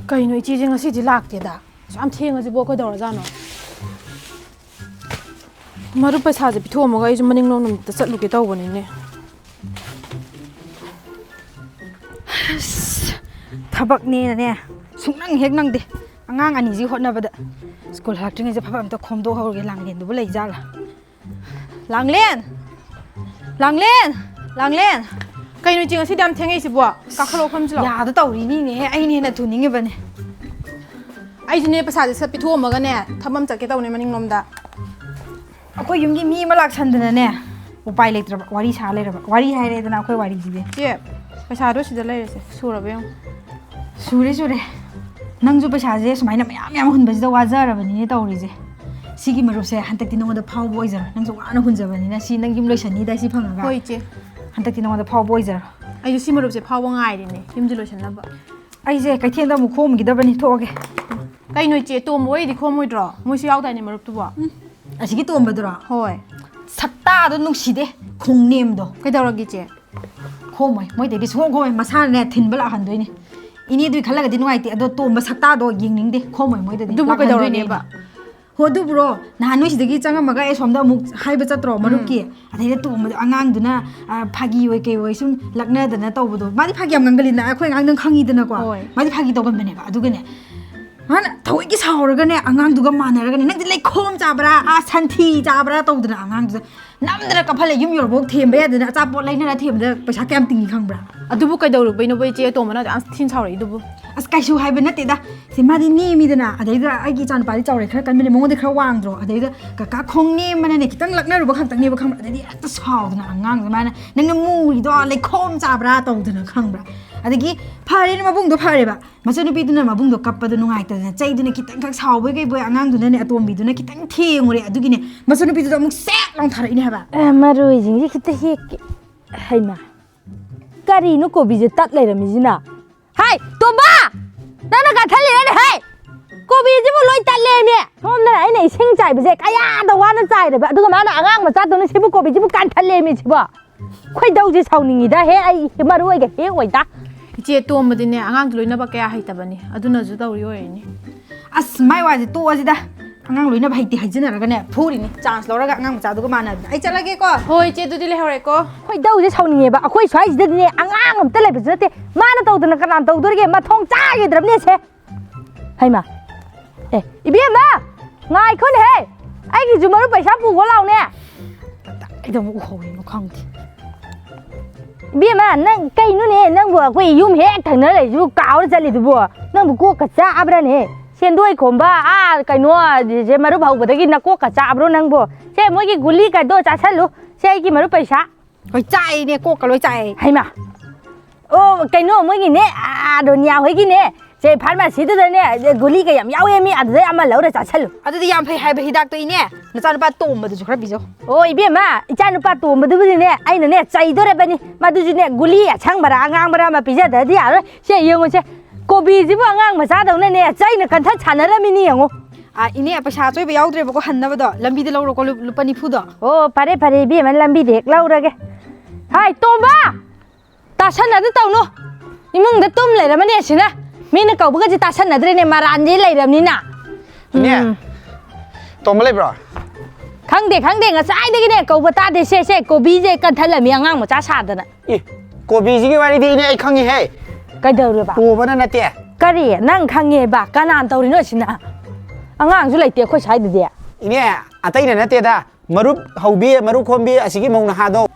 ꯀꯩꯅꯣ ꯏꯆꯦꯁꯦ ꯉꯁꯤꯗꯤ ꯂꯥꯛꯇꯦꯗ ꯌꯥꯝ ꯊꯦꯡꯉꯁꯤꯕꯣ ꯀꯩꯗꯧꯔꯖꯥꯠꯅꯣ ꯃꯔꯨꯞ ꯄꯩꯁꯥꯁꯦ ꯄꯤꯊꯣꯛꯑꯝꯃꯒ ꯑꯩꯁꯨ ꯃꯅꯤꯡꯂꯣꯝ ꯅꯨꯃꯤꯠꯇ ꯆꯠꯂꯨꯒꯦ ꯇꯧꯕꯅꯤꯅꯦ ꯊꯕꯛꯅꯦꯅꯅꯦ ꯁꯨꯡꯅꯪ ꯍꯦꯛ ꯅꯪꯗꯦ ꯑꯉꯥꯡ ꯑꯅꯤꯁꯤ ꯍꯣꯠꯅꯕꯗ ꯁ꯭ꯀꯨꯜ ꯍꯜꯂꯛꯇ꯭ꯔꯤꯉꯩꯁꯦ ꯐꯕ ꯑꯝꯇ ꯈꯣꯝꯗꯣꯛꯍꯧꯔꯒꯦ ꯂꯥꯡꯂꯦꯟꯗꯨꯕꯨ ꯂꯩꯖꯥꯠꯂꯥ ꯂꯥꯡꯂꯦꯟ ꯂꯥꯡꯂꯦꯟ ꯂꯥꯡꯂꯦꯟ ꯀꯩꯅꯣ ꯏꯆꯦ ꯉꯁꯤꯗꯤ ꯌꯥꯝ ꯊꯦꯡꯉꯛꯏꯁꯤꯕꯣ ꯀꯥꯈꯠꯂꯛꯑꯣ ꯐꯝꯁꯤ ꯂꯥꯛꯑꯣ ꯌꯥꯗ ꯇꯧꯔꯤꯅꯤꯅꯦ ꯑꯩꯅ ꯍꯦꯟꯅ ꯊꯨꯅꯤꯡꯉꯤꯕꯅꯦ ꯑꯩꯁꯨꯅꯦ ꯄꯩꯁꯥꯁꯦ ꯁꯠ ꯄꯤꯊꯣꯛꯑꯝꯃꯒꯅꯦ ꯊꯕꯛ ꯑꯃ ꯆꯠꯀꯦ ꯇꯧꯅꯦ ꯃꯅꯤꯡꯂꯣꯝꯗ ꯑꯩꯈꯣꯏ ꯌꯨꯝꯒꯤ ꯃꯤ ꯑꯃ ꯂꯥꯛꯁꯟꯗꯅꯅꯦ ꯎꯄꯥꯏ ꯂꯩꯇ꯭ꯔꯕ ꯋꯥꯔꯤ ꯁꯥ ꯂꯩꯔꯕ ꯋꯥꯔꯤ ꯍꯥꯏꯔꯦꯗꯅ ꯑꯩꯈꯣꯏ ꯋꯥꯔꯤꯁꯤꯗꯤ ꯏꯆꯦ ꯄꯩꯁꯥꯗꯣ ꯁꯤꯗ ꯂꯩꯔꯁꯦ ꯁꯨꯔꯕ ꯌꯦꯡꯉꯣ ꯁꯨꯔꯦ ꯅꯪꯁꯨ ꯄꯩꯁꯥꯁꯦ ꯁꯨꯃꯥꯏꯅ ꯃꯌꯥꯝ ꯍꯨꯟꯕꯁꯤꯗ ꯋꯥꯖꯔꯕꯅꯤꯅꯦ ꯇꯧꯔꯤꯁꯦ ꯁꯤꯒꯤ ꯃꯔꯨꯞꯁꯦ ꯍꯟꯗꯛꯇꯤ ꯅꯉꯣꯟꯗ ꯐꯥꯎꯕ ꯑꯣꯏꯖꯔꯣ ꯅꯪꯁꯨ ꯋꯥꯅ ꯍꯨꯟꯖꯕꯅꯤꯅ ꯁꯤ ꯅꯪ ꯌꯨꯝ ꯂꯣꯏꯁꯟꯅꯤꯗ ꯁꯤ ꯐꯪꯉꯒ ꯍꯣꯏ ꯏꯆꯦ ꯍꯟꯗꯛꯇꯤ ꯅꯉꯣꯟꯗ ꯐꯥꯎꯕ ꯑꯣꯏꯖꯔꯣ ꯑꯩꯁꯨ ꯁꯤ ꯃꯔꯨꯞꯁꯦ ꯐꯥꯎꯕ ꯉꯥꯏꯔꯤꯅꯦ ꯌꯨꯝꯁꯦ ꯂꯣꯏꯁꯟꯅꯕ ꯑꯩꯁꯦ ꯀꯩꯊꯦꯜꯗ ꯑꯃꯨꯛ ꯈꯣꯝꯈꯤꯗꯕꯅꯤ ꯊꯣꯛꯑꯒꯦ ꯀꯩꯅꯣ ꯏꯆꯦ ꯇꯣꯝꯕ ꯑꯣꯏꯗꯤ ꯈꯣꯝꯃꯣꯏꯗ꯭ꯔꯣ ꯃꯣꯏꯁꯨ ꯌꯥꯎꯗꯥꯏꯅꯦ ꯃꯔꯨꯞꯇꯨꯕꯣ ꯑꯁꯤꯒꯤ ꯇꯣꯝꯕꯗꯨꯔꯣ ꯍꯣꯏ ꯁꯛꯇꯥꯗꯣ ꯅꯨꯡꯁꯤꯗꯦ ꯈꯣꯡꯅꯦꯝꯗꯣ ꯀꯩꯗꯧꯔꯒꯦ ꯏꯆꯦ ꯈꯣꯝꯃꯣꯏ ꯃꯣꯏꯗꯩꯗꯤ ꯁꯨꯡꯈꯣꯝ ꯈꯣꯝꯃꯣꯏ ꯃꯁꯥꯅꯅꯦ ꯊꯤꯟꯕ ꯂꯥꯛꯍꯟꯗꯣꯏꯅꯦ ꯏꯅꯦꯗꯨꯒꯤ ꯈꯜꯂꯒꯗꯤ ꯅꯨꯡꯉꯥꯏꯇꯦ ꯑꯗꯣ ꯇꯣꯝꯕ ꯁꯛꯇꯥꯗꯣ ꯌꯦꯡꯅꯤꯡꯗꯦ ꯈꯣꯝꯃꯣꯏ ꯃꯣꯏꯗꯗꯤ ꯑꯗꯨꯕꯨ ꯀꯩꯗꯧꯔꯒꯦꯕ ꯍꯣ ꯑꯗꯨꯕꯨꯔꯣ ꯅꯍꯥꯟ ꯅꯣꯏ ꯁꯤꯗꯒꯤ ꯆꯪꯉꯝꯃꯒ ꯑꯩ ꯁꯣꯝꯗ ꯑꯃꯨꯛ ꯍꯥꯏꯕ ꯆꯠꯇ꯭ꯔꯣ ꯃꯔꯨꯞꯀꯤ ꯑꯗꯩꯗ ꯇꯣꯝꯕꯗꯣ ꯑꯉꯥꯡꯗꯨꯅ ꯐꯥꯒꯤ ꯑꯣꯏ ꯀꯩ ꯑꯣꯏ ꯁꯨꯝ ꯂꯛꯅꯗꯅ ꯇꯧꯕꯗꯣ ꯃꯥꯗꯤ ꯐꯥꯒꯤ ꯌꯥꯝ ꯉꯪꯒꯜꯂꯤꯅ ꯑꯩꯈꯣꯏ ꯑꯉꯥꯡꯗꯪ ꯈꯪꯉꯤꯗꯅꯀꯣ ꯍꯣꯏ ꯃꯥꯗꯤ ꯐꯥꯒꯤ ꯇꯧꯒꯟꯕꯅꯦꯕ ꯑꯗꯨꯒꯅꯦ ꯃꯥꯅ ꯊꯑꯣꯏꯒꯤ ꯁꯥꯎꯔꯒꯅꯦ ꯑꯉꯥꯡꯗꯨꯒ ꯃꯥꯟꯅꯔꯒꯅꯦ ꯅꯪꯗꯤ ꯂꯩꯈꯣꯝ ꯆꯥꯕ꯭ꯔꯥ ꯁꯟꯊꯤ ꯆꯥꯕ꯭ꯔꯥ ꯇꯧꯗꯅ ꯑꯉꯥꯡꯗꯨꯗ ꯅꯝꯗꯅ ꯀꯞꯍꯜꯂꯦ ꯌꯨꯝ ꯌꯧꯔꯐꯥꯎ ꯊꯦꯝꯕ ꯌꯥꯗꯅ ꯑꯆꯥꯄꯣꯠ ꯂꯩꯅꯔ ꯊꯦꯝꯕꯗ ꯄꯩꯁꯥ ꯀꯌꯥꯝ ꯇꯤꯡꯉꯤ ꯈꯪꯕ꯭ꯔꯥ ꯑꯗꯨꯕꯨ ꯀꯩꯗꯧꯔꯨꯕꯩꯅꯣꯕ ꯏꯆꯦ ꯇꯣꯝꯕꯅ ꯌꯥꯝ ꯊꯤꯅ ꯁꯥꯎꯔꯛꯏꯗꯨꯕꯨ ꯑꯁ ꯀꯩꯁꯨ ꯍꯥꯏꯕ ꯅꯠꯇꯦꯗ ꯁꯤ ꯃꯥꯗꯤ ꯅꯦꯝꯃꯤꯗꯅ ꯑꯗꯩꯗ ꯑꯩꯒꯤ ꯏꯆꯥꯅꯨꯄꯥꯗꯤ ꯆꯥꯎꯔꯦ ꯈꯔ ꯀꯟꯕꯅꯦ ꯃꯉꯣꯟꯗ ꯈꯔ ꯋꯥꯡꯗ꯭ꯔꯣ ꯑꯗꯩꯗ ꯀꯀꯥ ꯈꯣꯡ ꯅꯦꯝꯕꯅꯅꯦ ꯈꯤꯇꯪ ꯂꯛꯅꯔꯨꯕ ꯈꯛꯇꯪꯅꯦꯕ ꯈꯪꯕ꯭ꯔꯥ ꯑꯗꯩꯗꯤ ꯍꯦꯛꯇ ꯁꯥꯎꯗꯅ ꯑꯉꯥꯡꯗꯣ ꯃꯥꯅ ꯅꯪꯅ ꯃꯨꯔꯤꯗꯣ ꯂꯩꯈꯣꯝ ꯆꯥꯕ꯭ꯔꯥ ꯇꯧꯗꯅ ꯈꯪꯕ꯭ꯔꯥ ꯑꯗꯒꯤ ꯐꯔꯦꯅ ꯃꯕꯨꯡꯗꯣ ꯐꯔꯦꯕ ꯃꯆꯟꯅꯨꯄꯤꯗꯨꯅ ꯃꯕꯨꯡꯗꯣ ꯀꯞꯄꯗꯣ ꯅꯨꯡꯉꯥꯏꯇꯗꯅ ꯆꯩꯗꯨꯅ ꯈꯤꯇꯪꯈꯛ ꯁꯥꯎꯕꯣꯏ ꯀꯩꯕꯣꯏ ꯑꯉꯥꯡꯗꯨꯅꯅꯦ ꯑꯇꯣꯝꯕꯤꯗꯨꯅ ꯈꯤꯇꯪ ꯊꯦꯡꯉꯨꯔꯦ ꯑꯗꯨꯒꯤꯅꯦ ꯃꯆꯟꯅꯨꯄꯤꯗꯨꯗ ꯑꯃꯨꯛ ꯁꯦꯠ ꯂꯥꯎ ꯊꯥꯔꯛꯏꯅꯦ ꯍꯥꯏꯕ ꯃꯔꯣꯏꯁꯤꯡꯁꯦ ꯈꯤꯇ ꯍꯦꯛꯀꯦ ꯍꯩꯃꯥ ꯀꯔꯤꯅꯣ ꯀꯣꯕꯤꯁꯦ ꯇꯠ ꯂꯩꯔꯝꯃꯤꯁꯤꯅ ꯍꯥꯏ ꯇꯣꯝꯕ ꯅꯪꯅ ꯀꯥꯊꯠꯂꯤꯔꯅꯦ ꯍꯥꯏ ꯀꯣꯕꯤꯁꯤꯕꯨ ꯂꯣꯏ ꯇꯠꯂꯦꯅꯦ ꯁꯣꯝꯗꯅ ꯑꯩꯅ ꯏꯁꯤꯡ ꯆꯥꯏꯕꯁꯦ ꯀꯌꯥꯗ ꯋꯥꯅ ꯆꯥꯏꯔꯦꯕ ꯑꯗꯨꯒ ꯃꯥꯅ ꯑꯉꯥꯡ ꯃꯆꯥꯗꯧꯅ ꯁꯤꯕꯨ ꯀꯣꯕꯤꯁꯤꯕꯨ ꯀꯥꯟꯊꯠꯂꯦꯃꯤ ꯁꯤꯕꯣ ꯈꯣꯏꯗꯧꯁꯦ ꯁꯥꯎꯅꯤꯡꯉꯤꯗ ꯍꯦ ꯑꯩ ꯃꯔꯣꯏꯒ ꯍꯦꯛ ꯑꯣꯏꯗ ꯏꯆꯦ ꯇꯣꯝꯕꯗꯤꯅꯦ ꯑꯉꯥꯡꯗꯣ ꯂꯣꯏꯅꯕ ꯀꯌꯥ ꯍꯩꯇꯕꯅꯤ ꯑꯗꯨꯅꯁꯨ ꯇꯧꯔꯤ ꯑꯣꯏꯔꯤꯅꯤ ꯑꯁ ꯃꯥꯏ ꯋꯥꯁꯦ ꯇꯣꯛꯑꯁꯤꯗ ꯑꯉꯥꯡ ꯂꯣꯏꯅꯕ ꯍꯩꯇꯦ ꯍꯥꯏꯖꯤꯟꯅꯔꯒꯅꯦ ꯐꯨꯔꯤꯅꯤ ꯆꯥꯟꯁ ꯂꯧꯔꯒ ꯑꯉꯥꯡ ꯃꯆꯥꯗꯨꯒ ꯃꯥꯟꯅꯕꯗ ꯑꯩ ꯆꯠꯂꯒꯦꯀꯣ ꯍꯣꯏ ꯏꯆꯦ ꯑꯗꯨꯗꯤ ꯂꯩꯍꯧꯔꯦꯀꯣ ꯈꯣꯏꯗꯧꯁꯦ ꯁꯥꯎꯅꯤꯡꯉꯦꯕ ꯑꯩꯈꯣꯏ ꯁ꯭ꯋꯥꯏꯁꯤꯗꯗꯤꯅꯦ ꯑꯉꯥꯡ ꯑꯝꯇ ꯂꯩꯕꯁꯨ ꯅꯠꯇꯦ ꯃꯥꯅ ꯇꯧꯗꯅ ꯀꯅꯥꯅ ꯇꯧꯗꯣꯔꯤꯒꯦ ꯃꯊꯣꯡ ꯆꯥꯈꯤꯗ꯭ꯔꯕꯅꯦ ꯁꯦ ꯍꯩꯃꯥ ꯏꯕꯦꯝꯃ ꯉꯥꯏꯈꯣꯅꯦꯍꯦ ꯑꯩꯒꯤꯁꯨ ꯃꯔꯨꯞ ꯄꯩꯁꯥ ꯄꯨꯈꯣ ꯂꯥꯎꯅꯦ ꯑꯩꯗ ꯑꯃꯨꯛ ꯎꯍꯧꯔꯤꯅꯣ ꯈꯪꯗꯦ ꯏꯕꯦꯝꯃ ꯅꯪ ꯀꯩꯅꯣꯅꯦ ꯅꯪꯕꯨ ꯑꯩꯈꯣꯏ ꯌꯨꯝ ꯍꯦꯛ ꯊꯪꯅ ꯂꯩꯔꯤꯁꯤꯕꯨ ꯀꯥꯎꯔ ꯆꯠꯂꯤꯗꯨꯕꯨ ꯅꯪꯕꯨ ꯀꯣꯛꯀ ꯆꯥꯛꯑꯕ꯭ꯔꯅꯦ ꯁꯦꯟꯗꯣꯏ ꯈꯣꯝꯕ ꯀꯩꯅꯣ ꯁꯦ ꯃꯔꯨꯞ ꯍꯧꯕꯗꯒꯤ ꯅꯀꯣꯛꯀ ꯆꯥꯛꯑꯕ꯭ꯔꯣ ꯅꯪꯕꯨ ꯁꯦ ꯃꯣꯏꯒꯤ ꯒꯨꯂꯤ ꯀꯩꯗꯣ ꯆꯥꯁꯜꯂꯨ ꯁꯦ ꯑꯩꯒꯤ ꯃꯔꯨꯞ ꯄꯩꯁꯥ ꯍꯣꯏ ꯆꯥꯛꯏꯅꯦ ꯀꯣꯛꯀ ꯂꯣꯏ ꯆꯥꯛꯑꯦ ꯍꯩꯃꯥ ꯑꯣ ꯀꯩꯅꯣ ꯃꯣꯏꯒꯤꯅꯦ ꯔꯣꯅꯤꯌꯥ ꯍꯣꯏꯒꯤꯅꯦ ꯁꯦ ꯐꯥꯔꯃꯥꯁꯤꯗꯨꯗꯅꯦ ꯒꯨꯂꯤ ꯀ ꯌꯥꯝ ꯌꯥꯎꯋꯦ ꯃꯤ ꯑꯗꯨꯗꯩ ꯑꯃ ꯂꯧꯔ ꯆꯥꯁꯜꯂꯨ ꯑꯗꯨꯗꯤ ꯌꯥꯝ ꯐꯩ ꯍꯥꯏꯕ ꯍꯤꯗꯥꯛꯇꯣ ꯏꯅꯦ ꯅꯆꯥꯅꯨꯄꯥ ꯇꯣꯝꯕꯗꯨꯁꯨ ꯈꯔ ꯄꯤꯖꯧ ꯑꯣ ꯏꯕꯦꯝꯃ ꯏꯆꯥꯅꯨꯄꯥ ꯇꯣꯝꯕꯗꯨꯕꯨꯗꯤꯅꯦ ꯑꯩꯅꯅꯦ ꯆꯩꯗꯣꯔꯕꯅꯤ ꯃꯗꯨꯁꯨꯅꯦ ꯒꯨꯂꯤ ꯑꯁꯪꯕꯔꯥ ꯑꯉꯥꯡꯕꯔꯥ ꯑꯃ ꯄꯤꯖꯗ꯭ꯔꯗꯤ ꯌꯥꯔꯣꯏ ꯁꯦ ꯌꯦꯡꯉꯨꯁꯦ ꯀꯣꯕꯤꯁꯤꯕꯨ ꯑꯉꯥꯡ ꯃꯆꯥꯗꯧꯅꯅꯦ ꯆꯩꯅ ꯀꯟꯊꯠ ꯁꯥꯟꯅꯔꯝꯃꯤꯅꯤ ꯌꯦꯡꯉꯨ ꯏꯅꯦ ꯄꯩꯁꯥ ꯑꯆꯣꯏꯕ ꯌꯥꯎꯗ꯭ꯔꯦꯕꯀꯣ ꯍꯟꯅꯕꯗꯣ ꯂꯝꯕꯤꯗ ꯂꯧꯔꯣꯀꯣ ꯂꯨꯄꯥ 90ꯗꯣ ꯑꯣ ꯐꯔꯦ ꯏꯕꯦꯝꯃ ꯂꯝꯕꯤꯗ ꯍꯦꯛ ꯂꯧꯔꯒꯦ ꯍꯥꯏ ꯇꯣꯝꯕ ꯇꯥꯁꯟꯅꯗ ꯇꯧꯅꯨ ꯏꯃꯨꯡꯗ ꯇꯨꯝ ꯂꯩꯔꯝꯃꯅꯤ ꯑꯁꯤꯅ ꯃꯤꯅ ꯀꯧꯕꯒꯁꯦ ꯇꯥꯁꯟꯅꯗ꯭ꯔꯦꯅꯦ ꯃꯔꯥꯟꯁꯦ ꯂꯩꯔꯕꯅꯤꯅ ꯏꯅꯦ ꯇꯣꯝꯕ ꯂꯩꯕ꯭ꯔꯣ ꯈꯪꯗꯦ ꯉꯁꯥꯏꯗꯒꯤꯅꯦ ꯀꯧꯕ ꯇꯥꯗꯦ ꯁꯦ ꯀꯣꯕꯤꯁꯦ ꯀꯟꯊꯠꯂꯝꯃꯤ ꯑꯉꯥꯡ ꯃꯆꯥ ꯁꯥꯗꯅ ꯀꯣꯕꯤꯁꯤꯒꯤ ꯋꯥꯔꯤꯗꯤ ꯏꯅꯦ ꯑꯩ ꯈꯪꯉꯤꯍꯦ ꯀꯩꯗꯧꯔꯕ ꯇꯣꯝꯕꯅ ꯅꯠꯇꯦ ꯀꯔꯤ ꯅꯪ ꯈꯪꯉꯦꯕ ꯀꯅꯥꯅ ꯇꯧꯔꯤꯅꯣ ꯁꯤꯅ ꯑꯉꯥꯡꯁꯨ ꯂꯩꯇꯦ ꯑꯩꯈꯣꯏ ꯁ꯭ꯋꯥꯏꯗꯗꯤ ꯏꯅꯦ ꯑꯇꯩꯅ ꯅꯠꯇꯦꯗ ꯃꯔꯨꯞ ꯍꯧꯕꯤ ꯃꯔꯨꯞ ꯈꯣꯝꯕꯤ ꯑꯁꯤꯒꯤ ꯃꯧ ꯅꯍꯥꯗꯣ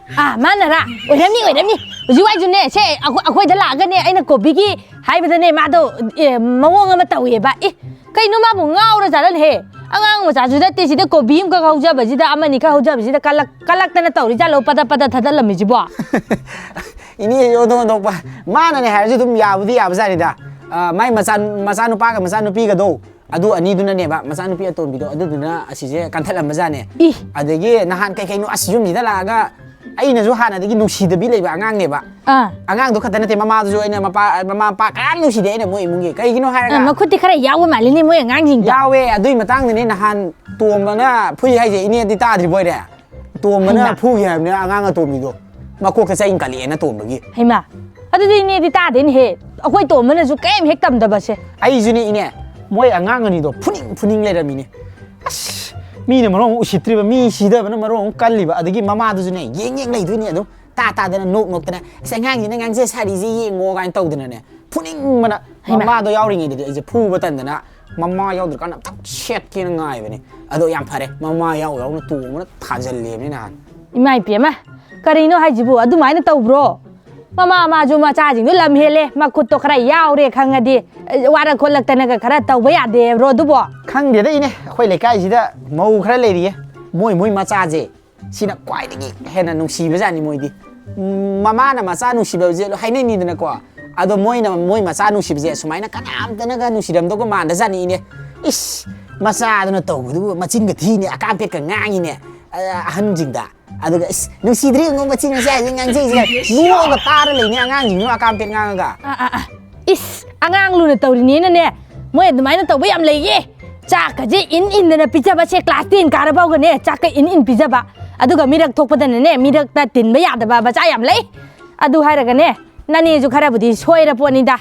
ꯃꯥꯅꯔꯥ ꯑꯣꯏꯔꯝꯅꯤ ꯍꯧꯖꯤꯛ ꯋꯥꯏꯁꯨꯅꯦ ꯁꯦ ꯑꯩꯈꯣꯏꯗ ꯂꯥꯛꯑꯒꯅꯦ ꯑꯩꯅ ꯀꯣꯕꯤꯒꯤ ꯍꯥꯏꯕꯗꯅꯦ ꯃꯥꯗꯣ ꯃꯑꯣꯡ ꯑꯃ ꯇꯧꯋꯦꯕ ꯀꯩꯅꯣ ꯃꯥꯕꯨ ꯉꯥꯎꯔ ꯖꯥꯠꯂꯅꯦꯍꯦ ꯑꯉꯥꯡ ꯃꯆꯥꯁꯨ ꯅꯠꯇꯦ ꯁꯤꯗ ꯀꯣꯕꯤ ꯑꯃꯈꯛ ꯍꯧꯖꯕꯁꯤꯗ ꯑꯃꯅꯤ ꯈꯛ ꯍꯧꯖꯕꯁꯤꯗ ꯀꯜꯂꯛꯇꯅ ꯇꯧꯔꯤ ꯖꯥꯠꯂꯣ ꯄꯗ ꯊꯥꯗꯠꯂꯝꯃꯤꯁꯤꯕꯣ ꯏꯅꯦ ꯌꯣꯟꯊꯣꯛ ꯃꯥꯅꯅꯦ ꯍꯥꯏꯔꯁꯨ ꯑꯗꯨꯝ ꯌꯥꯕꯨꯗꯤ ꯌꯥꯕꯖꯥꯠꯅꯤꯗ ꯃꯥꯏ ꯃꯆꯥꯅꯨꯄꯥꯒ ꯃꯆꯥꯅꯨꯄꯤꯒꯗꯣ ꯑꯗꯨ ꯑꯅꯤꯗꯨꯅꯅꯦꯕ ꯃꯆꯥꯅꯨꯄꯤ ꯑꯇꯣꯝꯕꯤꯗꯣ ꯑꯗꯨꯗꯨꯅ ꯑꯁꯤꯁꯦ ꯀꯟꯊꯠꯂꯝꯕꯖꯥꯠꯅꯦ ꯑꯗꯒꯤ ꯅꯍꯥꯟ ꯀꯩꯅꯣ ꯑꯁ ꯌꯨꯝꯁꯤꯗ ꯂꯥꯛꯑꯒ ꯑꯩꯅꯁꯨ ꯍꯥꯟꯅꯗꯒꯤ ꯅꯨꯡꯁꯤꯗꯕꯤ ꯂꯩꯕ ꯑꯉꯥꯡꯅꯦꯕ ꯑꯉꯥꯡꯗꯣ ꯈꯛꯇ ꯅꯠꯇꯦ ꯃꯃꯥꯗꯨꯁꯨ ꯑꯩꯅ ꯃꯃꯥ ꯃꯄꯥ ꯀꯌꯥꯝ ꯅꯨꯡꯁꯤꯗꯦ ꯑꯩꯅ ꯃꯣꯏ ꯏꯃꯨꯡꯒꯤ ꯀꯩꯒꯤꯅꯣ ꯍꯥꯏꯔꯒ ꯃꯈꯨꯠꯇꯤ ꯈꯔ ꯌꯥꯎꯕ ꯃꯥꯜꯂꯤꯅꯦ ꯃꯣꯏ ꯑꯉꯥꯡꯁꯤꯡꯗꯣ ꯌꯥꯎꯋꯦ ꯑꯗꯨꯏ ꯃꯇꯥꯡꯗꯅꯦ ꯅꯍꯥꯟ ꯇꯣꯝꯕꯅ ꯐꯨꯏ ꯍꯥꯏꯁꯦ ꯏꯅꯦꯗꯤ ꯇꯥꯗ꯭ꯔꯤꯕꯣꯏꯔꯦ ꯇꯣꯝꯕꯅ ꯐꯨꯒꯤ ꯍꯥꯏꯕꯅꯦ ꯑꯉꯥꯡ ꯑꯇꯣꯝꯕꯤꯗꯣ ꯃꯀꯣꯛꯇ ꯆꯩ ꯀꯜꯂꯛꯑꯦꯅ ꯇꯣꯝꯕꯒꯤ ꯍꯩꯃꯥ ꯑꯗꯨꯗꯤ ꯏꯅꯦꯗꯤ ꯇꯥꯗꯦꯅꯦꯍꯦ ꯑꯩꯈꯣꯏ ꯇꯣꯝꯕꯅꯁꯨ ꯀꯩꯝ ꯍꯦꯛ ꯇꯝꯗꯕꯁꯦ ꯑꯩꯁꯨꯅꯦ ꯏꯅꯦ ꯃꯣꯏ ꯑꯉꯥꯡ ꯑꯅꯤꯗꯣ ꯐꯨꯅꯤꯡ ꯂꯩꯔꯝꯃꯤꯅꯦ ꯑꯁ ꯃꯤꯅ ꯃꯔꯣꯟ ꯑꯃꯨꯛ ꯎꯁꯤꯠꯇ꯭ꯔꯤꯕ ꯃꯤ ꯁꯤꯗꯕꯅ ꯃꯔꯣꯟ ꯑꯃꯨꯛ ꯀꯜꯂꯤꯕ ꯑꯗꯒꯤ ꯃꯃꯥꯗꯨꯁꯨꯅꯦ ꯌꯦꯡ ꯂꯩꯗꯣꯏꯅꯤ ꯑꯗꯨꯝ ꯇꯥꯗꯅ ꯅꯣꯛꯇꯅ ꯑꯁ ꯑꯉꯥꯡꯁꯤꯅ ꯉꯥꯡꯖ ꯁꯥꯔꯤꯁꯦ ꯌꯦꯡꯉꯣ ꯀꯥꯏꯅ ꯇꯧꯗꯅꯅꯦ ꯐꯨꯅꯤꯡꯕꯅ ꯃꯃꯥꯗꯣ ꯌꯥꯎꯔꯤꯉꯩꯗꯗꯤ ꯑꯩꯁꯦ ꯐꯨꯕ ꯇꯟꯗꯅ ꯃꯃꯥ ꯌꯥꯎꯗ꯭ꯔꯀꯥꯟꯗ ꯑꯝꯇꯪ ꯁꯦꯠꯀꯦꯅ ꯉꯥꯏꯕꯅꯦ ꯑꯗꯣ ꯌꯥꯝ ꯐꯔꯦ ꯃꯃꯥ ꯌꯥꯎꯅ ꯇꯣꯡꯕꯅ ꯊꯥꯖꯤꯜꯂꯦꯕꯅꯤ ꯅꯍꯥꯟ ꯏꯃꯥ ꯏꯄꯦꯝꯃ ꯀꯔꯤꯅꯣ ꯍꯥꯏꯁꯤꯕꯨ ꯑꯗꯨꯃꯥꯏꯅ ꯇꯧꯕ꯭ꯔꯣ ꯃꯥꯁꯨ ꯃꯆꯥꯁꯤꯡꯗꯣ ꯂꯝ ꯍꯦꯜꯂꯦ ꯃꯈꯨꯠꯇꯣ ꯈꯔ ꯌꯥꯎꯔꯦ ꯈꯪꯉꯗꯤ ꯋꯥꯔꯛ ꯈꯣꯠꯂꯛꯇꯅꯒ ꯈꯔ ꯇꯧꯕ ꯌꯥꯗꯦꯕ꯭ꯔꯣ ꯑꯗꯨꯕꯣ ꯈꯪꯗꯦꯗ ꯏꯅꯦ ꯑꯩꯈꯣꯏ ꯂꯩꯀꯥꯏꯁꯤꯗ ꯃꯧ ꯈꯔ ꯂꯩꯔꯤꯌꯦ ꯃꯣꯏ ꯃꯆꯥꯁꯦ ꯁꯤꯅ ꯈ꯭ꯋꯥꯏꯗꯒꯤ ꯍꯦꯟꯅ ꯅꯨꯡꯁꯤꯕꯖꯥꯠꯅꯤ ꯃꯣꯏꯗꯤ ꯃꯃꯥꯅ ꯃꯆꯥ ꯅꯨꯡꯁꯤꯕꯁꯦ ꯍꯥꯏꯅꯩꯅꯤꯗꯅꯀꯣ ꯑꯗꯣ ꯃꯣꯏ ꯃꯆꯥ ꯅꯨꯡꯁꯤꯕꯁꯦ ꯁꯨꯃꯥꯏꯅ ꯀꯅꯥꯝꯇꯅꯒ ꯅꯨꯡꯁꯤꯔꯝꯗꯧꯒ ꯃꯥꯟꯗꯖꯥꯠꯅꯤ ꯏꯅꯦ 이씨 마사드는 또그리고 마친거 뒤네 아까패가 낭이네 아한징다 아두가 능시들이 뭐 마친거 자지 낭지지가 누워가 따를 내네 앙앙징 아까패 낭아가 이씨 앙앙루는 떠리네네 뭐 애들마이는 또 왜안 레이게 자까지 인인는 피자바체 클래스 10 가라바고네 자까 인 피자바 아두가 미력 톡받다네 미력다 딘바 야다바 바자 얌 레이 아두 하라가네 나니주 가라부디 소이라 보니다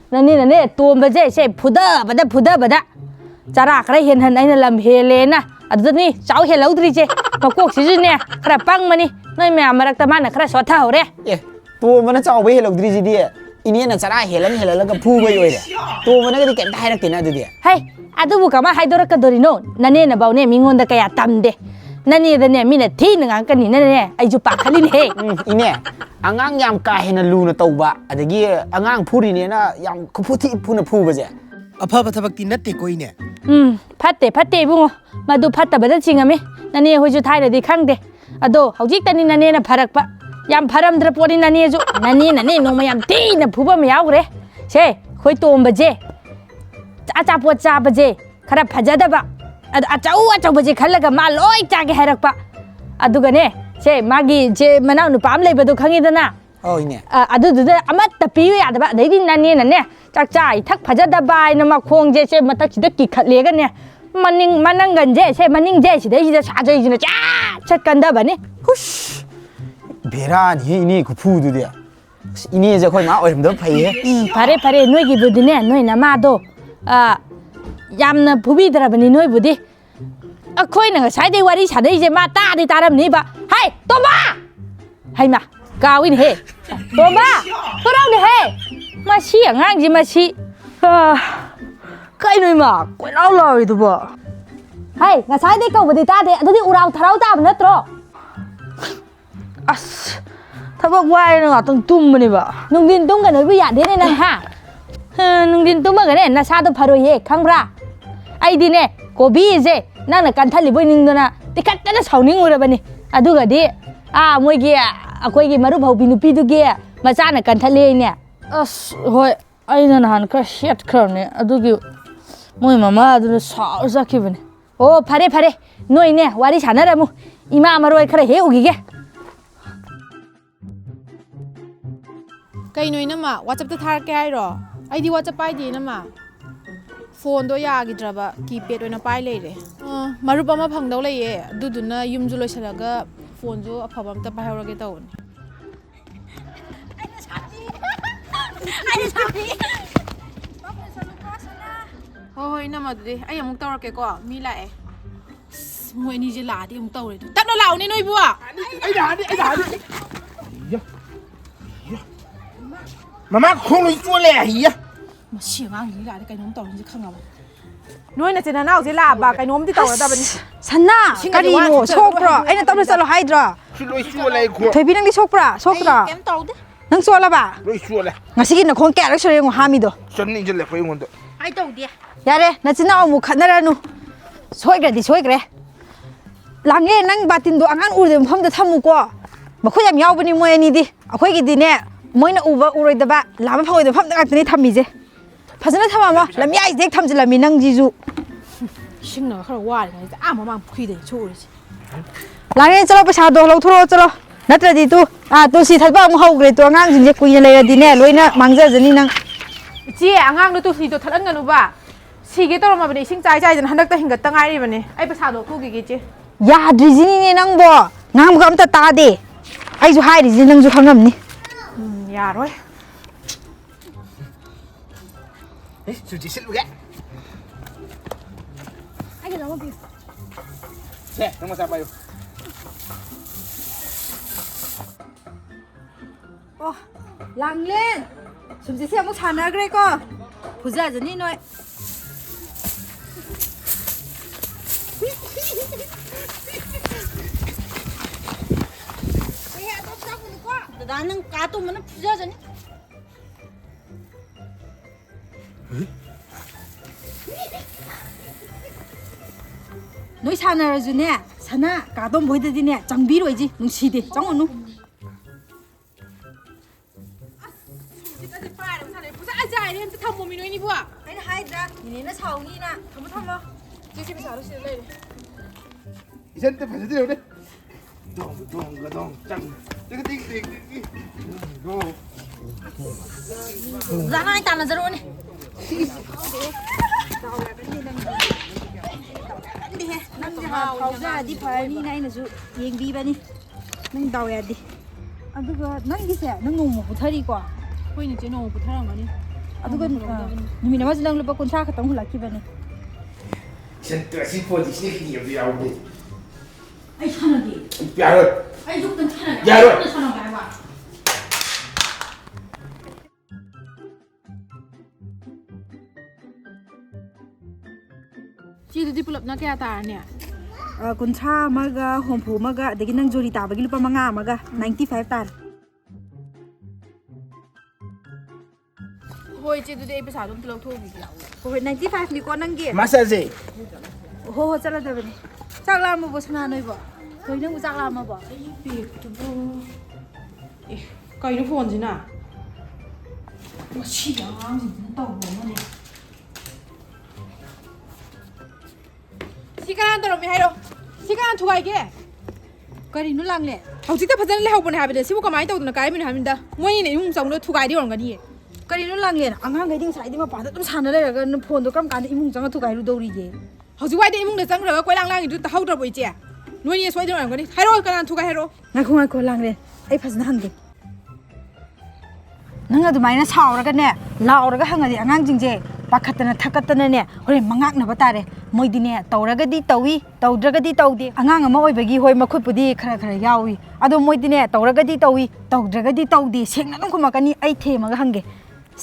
나니네 또음바제 세 푸다바다 자라 그래 헨한 아이는 람헬레나 아두니 짜오 헬라우드리제 막꼭 시즈네 그래 빵마니 너희 매아마락다 마나 그래 좋다 오래 예 또만은 짜오 왜 헬라우드리지디 이니는 자라 헬라가 푸바이 오이래 또만은 그렇게 다 해락되나 드디 하이 아두부 가마 하이도락카도리노 나네나 바오네 민곤다 까야 땀데 나니다네 미네 티는 안까니 나네 아이주 빠칼리네 이네 앙앙 얌 까헤나 루나 떠바 아데기 앙앙 푸리네나 얌 쿠푸티 푸나 푸바제 अफब थबक्ति नत्ते कोइने फत्ते इबुंगो मदु फत्तबदा चिंगमे नने होजु थाइरदि खंगदे अदो हौजिक्तनि ननेना फरकपा याम फरमद्र पोनि ननेजु नने नोमा याम तीना फुबम यावग्रे से खोइ तोमबजे अचापो चाबजे खरा फजदबा अचाउबजे खल्लगा मा लोइ चागे हैरकपा अदुगने से मागी जे मनाउ नुपाम लेबदु खंगिदना ओइने अदुदुदा अमत्त पियु यादबा दैदि नने चाचा इथक फजदबा इन मखोंजे से मतकसिदा किखलेगने मनंगनजे से मनिंगजे सिदैसिदा साजैजिना चा छटकंदबने हुश बेरानि इने कुफुदुदे इनेजे खोइ मा ओइरमदो फैये फरे नोइगी बुदिने नोइना मादो यामना फुबिदरबनि नोइबुदि अखोइना साइदै वारी सादैजे मा तादि तारमनिबा हाय तोबा हाइमा गाविन हे तोबा पुराउने हे 마시 양앙지 마시 까이노이마 꼬이라울라이두버 하이 나 사이데 거부디 따데 어디 우라우 타라우 따브 너트로 아스 타박 와이는 어떤 뚱무니바 농딘 뚱가 너비 야데네 난하 농딘 뚱마가네 나 사도 바로 예 강브라 아이디네 고비 이제 나는 간탈리 보이는구나 티카따나 사우닝 오라바니 아두가디 아 뭐이게 아코이게 마루 바우비 누피두게 마자나 간탈리네 ꯑꯁ ꯍꯣꯏ ꯑꯩꯅ ꯅꯍꯥꯟ ꯈꯔ ꯍꯦꯠꯈ꯭ꯔꯕꯅꯦ ꯑꯗꯨꯒꯤ ꯃꯣꯏ ꯃꯃꯥꯗꯨꯅ ꯁꯥꯎꯔ ꯆꯠꯈꯤꯕꯅꯦ ꯑꯣ ꯐꯔꯦ ꯅꯣꯏꯅꯦ ꯋꯥꯔꯤ ꯁꯥꯟꯅꯔꯝꯃꯨ ꯏꯃꯥ ꯃꯔꯣꯏ ꯈꯔ ꯍꯦꯛ ꯎꯈꯤꯒꯦ ꯀꯩꯅꯣ ꯏꯅꯝꯃ ꯋꯥꯆꯞꯇ ꯊꯥꯔꯛꯀꯦ ꯍꯥꯏꯔꯣ ꯑꯩꯗꯤ ꯋꯥꯆꯞ ꯄꯥꯏꯗꯦ ꯏꯅꯝꯃ ꯐꯣꯟꯗꯣ ꯌꯥꯈꯤꯗ꯭ꯔꯕ ꯀꯤꯄꯦꯗ ꯑꯣꯏꯅ ꯄꯥꯏ ꯂꯩꯔꯦ ꯃꯔꯨꯞ ꯑꯃ ꯐꯪꯗꯧ ꯂꯩꯌꯦ ꯑꯗꯨꯗꯨꯅ ꯌꯨꯝꯁꯨ ꯂꯣꯏꯁꯤꯜꯂꯒ ꯐꯣꯟꯁꯨ ꯑꯐꯕ ꯑꯝꯇ ꯄꯥꯏꯍꯧꯔꯒꯦ ꯇꯧꯕꯅꯦ ꯍꯣꯏ ꯏꯅꯝꯃ ꯑꯗꯨꯗꯤ ꯑꯩ ꯑꯃꯨꯛ ꯇꯧꯔꯛꯀꯦꯀꯣ ꯃꯤ ꯂꯥꯛꯑꯦ ꯃꯣꯏ ꯑꯅꯤꯁꯦ ꯂꯥꯛꯑꯗꯤ ꯑꯃꯨꯛ ꯇꯧꯔꯦ ꯇꯞꯅ ꯂꯥꯛꯎꯅꯦ ꯅꯣꯏꯕꯨ ꯃꯃꯥ ꯈꯣꯡꯂꯣꯏ ꯆꯣꯠꯂꯦ ꯍꯤꯌꯥ ꯃꯁꯤ ꯑꯉꯥꯡꯁꯤ ꯂꯥꯛꯑꯗꯤ ꯀꯩꯅꯣꯝ ꯇꯧꯔꯤꯁꯦ ꯈꯪꯉꯕ ꯅꯣꯏ ꯅꯆꯤꯟ ꯅꯅꯥꯎꯁꯦ ꯂꯥꯛꯑꯕ ꯀꯩꯅꯣꯝꯗꯤ ꯇꯧꯔꯗꯕꯅꯤ ꯁꯟꯅꯥ ꯀꯔꯤꯅꯣ ꯁꯣꯛꯄ꯭ꯔꯣ ꯑꯩꯅ ꯇꯞꯅ ꯆꯠꯂꯣ ꯍꯥꯏꯗ꯭ꯔꯣ ꯂꯣꯏ ꯆꯣꯠꯂꯦ ꯈꯣꯡ ꯊꯣꯏꯕꯤ ꯅꯪꯗꯤ ꯁꯣꯛꯄ꯭ꯔꯥ ꯁꯣꯛꯇ꯭ꯔꯣ ꯀꯩꯝ ꯇꯧꯗꯦ ꯅꯪ ꯆꯣꯠꯂꯕ ꯂꯣꯏ ꯆꯣꯠꯂꯦ ꯉꯁꯤꯒꯤ ꯅꯈꯣꯡ ꯀꯌꯥꯔꯛ ꯁꯨꯔꯦ ꯌꯦꯡꯉꯣ ꯍꯥꯝꯃꯤꯗꯣ ꯆꯟꯅ ꯏꯟꯖꯜꯂꯛꯄ ꯑꯩꯉꯣꯟꯗ ꯑꯩ ꯇꯧꯗꯦ ꯌꯥꯔꯦ ꯅꯆꯤꯟꯅꯥꯎ ꯑꯃꯨꯛ ꯈꯠꯅꯔꯅꯨ ꯁꯣꯏꯈ꯭ꯔꯗꯤ ꯁꯣꯏꯈ꯭ꯔꯦ ꯂꯥꯡꯉꯦ ꯅꯪ ꯕꯥꯇꯤꯟꯗꯣ ꯑꯉꯥꯡ ꯎꯔꯣꯏꯗꯕ ꯃꯐꯝꯗ ꯊꯝꯃꯨꯀꯣ ꯃꯈꯣꯏ ꯌꯥꯝ ꯌꯥꯎꯕꯅꯤ ꯃꯣꯏ ꯑꯅꯤꯗꯤ ꯑꯩꯈꯣꯏꯒꯤꯗꯤꯅꯦ ꯃꯣꯏꯅ ꯎꯕ ꯎꯔꯣꯏꯗꯕ ꯂꯥꯝꯕ ꯐꯪꯉꯣꯏꯗꯕ ꯃꯐꯝꯗ ꯉꯥꯛꯇꯅꯤ ꯊꯝꯃꯤꯁꯦ ꯐꯖꯅ ꯊꯝꯃꯝꯃꯣ ꯂꯝꯌꯥꯏꯁꯤꯗ ꯍꯦꯛ ꯊꯝꯖꯤꯜꯂꯝꯃꯤ ꯅꯪꯁꯤꯁꯨ ꯏꯁꯤꯡꯅꯒ ꯈꯔ ꯋꯥꯔꯤꯉꯩꯁꯤꯗ ꯃꯃꯥꯡ ꯄꯨꯈ꯭ꯔꯤꯗꯩ ꯁꯣꯛꯎꯔꯤꯁꯦ ꯂꯥꯡꯉꯦ ꯆꯠꯂꯣ ꯄꯩꯁꯥꯗꯣ ꯂꯧꯊꯣꯔꯛꯑꯣ ꯆꯠꯂꯣ ꯅꯠꯇ꯭ꯔꯗꯤ ꯇꯨꯜꯁꯤ ꯊꯠꯄ ꯑꯃꯨꯛ ꯍꯧꯈ꯭ꯔꯦ ꯇꯣ ꯑꯉꯥꯡꯁꯤꯡꯁꯦ ꯀꯨꯏꯅ ꯂꯩꯔꯗꯤꯅꯦ ꯂꯣꯏꯅ ꯃꯥꯡꯖꯖꯅꯤ ꯅꯪ ꯏꯆꯦ ꯑꯉꯥꯡꯗꯣ ꯇꯨꯜꯁꯤꯗꯣ ꯊꯠꯍꯟꯒꯅꯨꯕ ꯁꯤꯒꯦ ꯇꯧꯔꯝꯃꯕꯅꯦ ꯏꯁꯤꯡ ꯆꯥꯏꯗꯅ ꯍꯟꯗꯛꯇ ꯍꯤꯡꯒꯠꯇ ꯉꯥꯏꯔꯤꯕꯅꯦ ꯑꯩ ꯄꯩꯁꯥꯗꯣ ꯄꯨꯈꯤꯒꯦ ꯏꯆꯦ ꯌꯥꯗ꯭ꯔꯤꯁꯤꯅꯤꯅꯦ ꯅꯪꯕꯣ ꯉꯥꯡꯕꯒ ꯑꯝꯇ ꯇꯥꯗꯦ ꯑꯩꯁꯨ ꯍꯥꯏꯔꯤꯁꯤ ꯅꯪꯁꯨ ꯈꯪꯉꯝꯅꯤ ꯌꯥꯔꯣꯏ Ê, chú chị xịt cái. Ai cái đó mà bị. Nè, nó mà sao bay. Ô, lăng lên. Chúng ta xem Machana cái co. Phụ gia dân đi nói. 나는 까도면 부자잖니. Nói sana rồi nè, sana cả tôm bồi đi nè, chẳng biết rồi gì, nung xì đi, chẳng ổn nung. thăm một mình nói đi vua Anh hai ra, nhìn nó sầu như nè, không có thăm đâu. chứ chị bây giờ nó sẽ lên Dân tôi phải sẽ điều đấy. Đong, chẳng. Cái tiếng. Go. Ra này tàn là giờ luôn này. Khâu ra đi phải đi này là chú yengleiba đi, nâng đầu ya đi. 아두가 난기세 능농 뭐 부터리고 호이는 쟤 너무 부탁한 거니 아두가 님이 나머지 능을 받고 차 갔다 올 라키바네 Dân tôi sẽ phô thì sẽ hiểu vì đâu đi. 아이 천원기 Dạ rồi. 아이 조금 천원기 Dạ rồi. 천원기 알바 chị thì pulap na kaya ta nè kuncha maga hompu maga degi nang jori ta bagi lupa manga maga 95 tar hoi chị thì bây giờ chúng tôi thu bị lão hoi 95 ni ko nang ge Masa gì? ho chala da bani chak la ma bo sana noi bo thoi nang chak la ma bo cái nó phồn gì nè ma chi ya ang ji tao bo ma ne 시간 들어 미 하이로 시간 두가 이게 kari nu lang le hꯧ직다 파전 레하고 보내 하비데 시부가 많이 떠오르나 까이면 합니다 뭐이네 흉성로 두가 이리 오는 거니 kari nu lang le angang ga ding sai di ma pa da tum sana le ga nu phone do kam kan imung jang thu gai ru do ri ge hꯧ직 와이데 이문데 짱그러가 꼴랑랑이 두 하우더 보이지 노니 소이 들어는 거니 하이로 그냥 두가 해로 ngai ko lang le ai phasna hang ge nang adu mai na saw ra ga ne law ra ga hang adi angang jing je pakhatana thakatana ne hore mangak na batare moi di ne tawragadi tawi tawdragadi tawdi angang ama oi bagi hoi makhut pudi khara khara yawi ado moi di ne tawragadi tawi tawdragadi tawdi sengna nang khuma kani ai the ma ga hange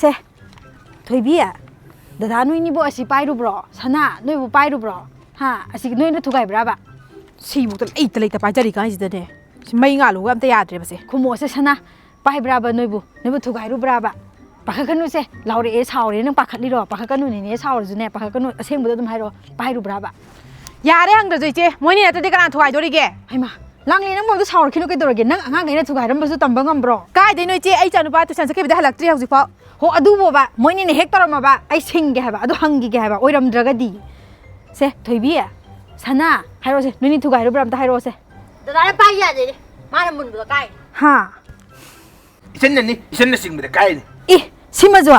se thoibia dada noi ni bo asi pai ru bro sana noi bo pai ru bro ha asi noi na thugai bra ba 시부터 에이트 레이트 빠져리 가지더네 마이가 로가 암때 야드레 바세 khumo se sana pai bra ba noi bo thugai ru bra ba pakhakhanu se laure e saure nang pakhatli ro pakhakanu ni ne saure ju ne pakhakanu aseng bu dum hai ro pai ru bra ba 야래 항더 이제 뭐니 나한테 가나 두가 이도리게 haima langli nang mo du saure khinu ke dorage nang anga gaina thugai ram ba su tamba ngam bro 까이 되노 이제 에이 자누 바 투션 스케비다 할락트리 하우지 파 ho adu bo ba moini ne hek tarama ba ai sing ge ha ba adu hangi ge ha ba oiram dragadi se thoibi sana hai ro se nuni thugai ru bram ta hai ro se 나를 빠이야 돼. 말은 문보다 까이. ha Dân là xịn bởi cái này. 이 심어줘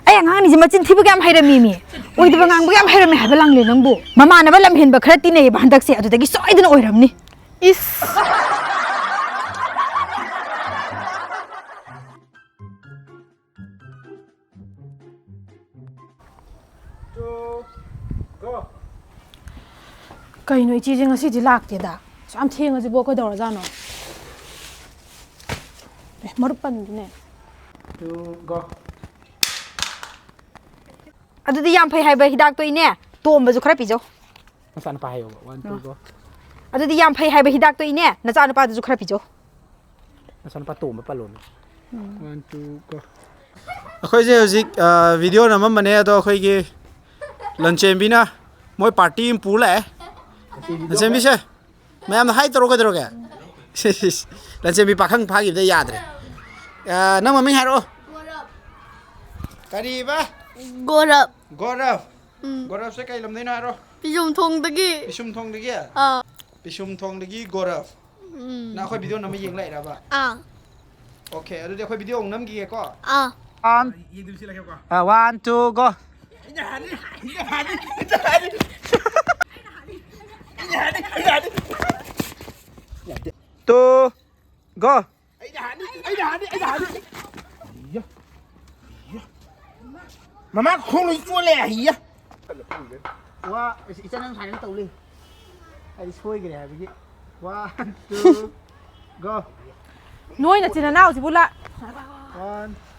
ai ang ni jima chin thibu gam haira mimi oi de bangang gam haira me ha lang le nang bu mama na ba lam hen ba khra ti nei ba handak se adu dagi soi din oiram ni 이스 그이노 이제 ngasi 락대다 참 팅어지 뭐 거더라잖아 머리 빠는데 Go. adu di yam phai hai ba hidak to ine tom ba ju khra pi jo Masa nó phải 1, 2, go. adu di yam phai hai ba hidak to ine na cha na pa ju khra pi jo Masa nó phải tụm phải lộn. 1, 2, go. အခွင့်အရေးဟိုဗီဒီယိုနမမနေတော့ခွေကြီးလန်ချင်ဘီနာမွေပါတီပူလဲလန်ချင်ဘီရှေမယမ်ဟိုက်တော့ကတော့ကဲလန်ချင်ဘီပါခန်းဖာကြီးတဲ့ရတယ်နမမင်းဟာရောကရီဘာ 고럽. ဂေါ်ရဖ်ဂေါ်ရဖ်စကဲလမ်နေနာရော 비좀 통득이. ပိရှုံထုံတကြီး 어. ပိရှုံထုံတကြီးဂေါ်ရဖ်နာခွေဗီဒီယိုနမရင်လိုက်တာပါ 아. โอเคအဲ့ဒါခွေဗီဒီယိုနမ်ကြီးကော 아. 1 2 go two go mamá không nói chua lẹ hỉ á ว่าอีจันนั่งถ่ายนั่งตู่เลยไอ้ช่วยกันเลยเมื่อกี้ 1 2 go น้อยน่ะจินน่าเอาสิบุญละ 1